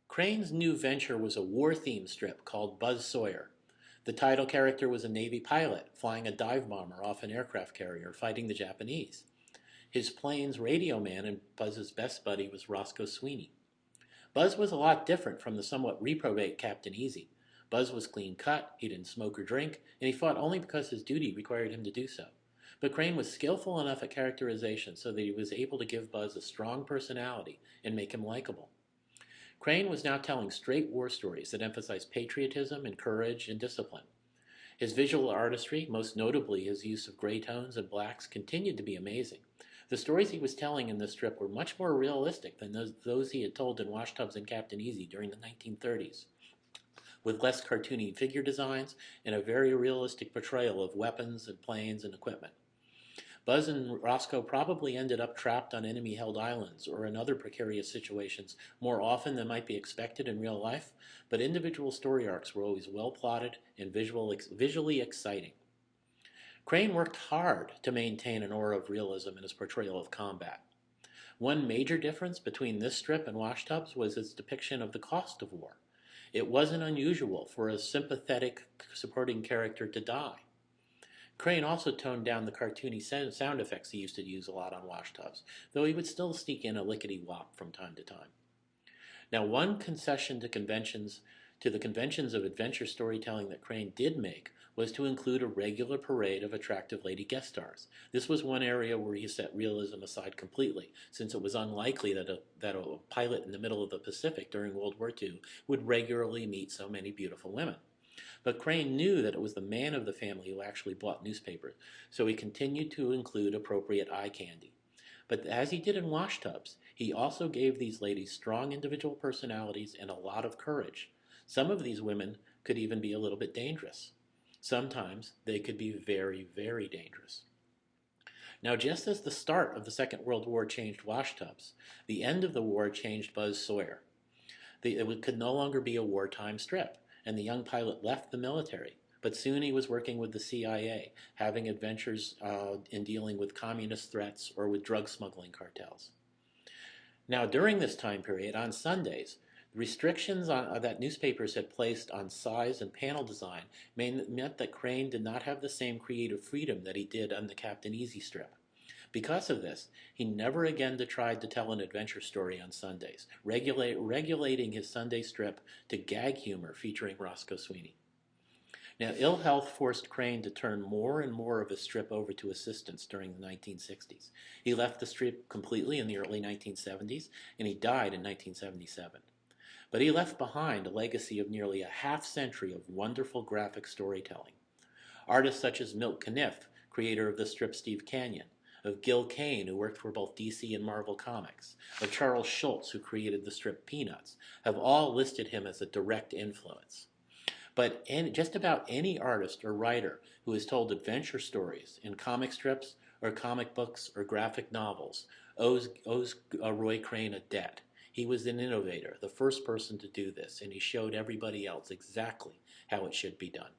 Crane's new venture was a war-themed strip called Buz Sawyer. The title character was a Navy pilot flying a dive bomber off an aircraft carrier fighting the Japanese. His plane's radio man and Buzz's best buddy was Roscoe Sweeney. Buzz was a lot different from the somewhat reprobate Captain Easy. Buzz was clean cut, he didn't smoke or drink, and he fought only because his duty required him to do so. But Crane was skillful enough at characterization so that he was able to give Buzz a strong personality and make him likable. Crane was now telling straight war stories that emphasized patriotism and courage and discipline. His visual artistry, most notably his use of gray tones and blacks, continued to be amazing. The stories he was telling in this strip were much more realistic than those he had told in Washtubs and Captain Easy during the 1930s, with less cartoony figure designs and a very realistic portrayal of weapons and planes and equipment. Buzz and Roscoe probably ended up trapped on enemy-held islands or in other precarious situations more often than might be expected in real life, but individual story arcs were always well plotted and visually exciting. Crane worked hard to maintain an aura of realism in his portrayal of combat. One major difference between this strip and Washtubs was its depiction of the cost of war. It wasn't unusual for a sympathetic supporting character to die. Crane also toned down the cartoony sound effects he used to use a lot on Washtubs, though he would still sneak in a lickety-wop from time to time. Now, one concession to the conventions of adventure storytelling that Crane did make was to include a regular parade of attractive lady guest stars. This was one area where he set realism aside completely, since it was unlikely that a pilot in the middle of the Pacific during World War II would regularly meet so many beautiful women. But Crane knew that it was the man of the family who actually bought newspapers, so he continued to include appropriate eye candy. But as he did in Washtubs, he also gave these ladies strong individual personalities and a lot of courage. Some of these women could even be a little bit dangerous. Sometimes they could be very, very dangerous. Now, just as the start of the Second World War changed Washtubs, the end of the war changed Buz Sawyer. It could no longer be a wartime strip, and the young pilot left the military. But soon he was working with the CIA, having adventures in dealing with communist threats or with drug smuggling cartels. Now, during this time period, on Sundays, the restrictions that newspapers had placed on size and panel design meant that Crane did not have the same creative freedom that he did on the Captain Easy strip. Because of this, he never again tried to tell an adventure story on Sundays, regulating his Sunday strip to gag humor featuring Roscoe Sweeney. Now, ill health forced Crane to turn more and more of his strip over to assistants during the 1960s. He left the strip completely in the early 1970s, and he died in 1977. But he left behind a legacy of nearly a half-century of wonderful graphic storytelling. Artists such as Milt Caniff, creator of the strip Steve Canyon, of Gil Kane, who worked for both DC and Marvel Comics, of Charles Schulz, who created the strip Peanuts, have all listed him as a direct influence. But just about any artist or writer who has told adventure stories in comic strips or comic books or graphic novels owes Roy Crane a debt. He was an innovator, the first person to do this, and he showed everybody else exactly how it should be done.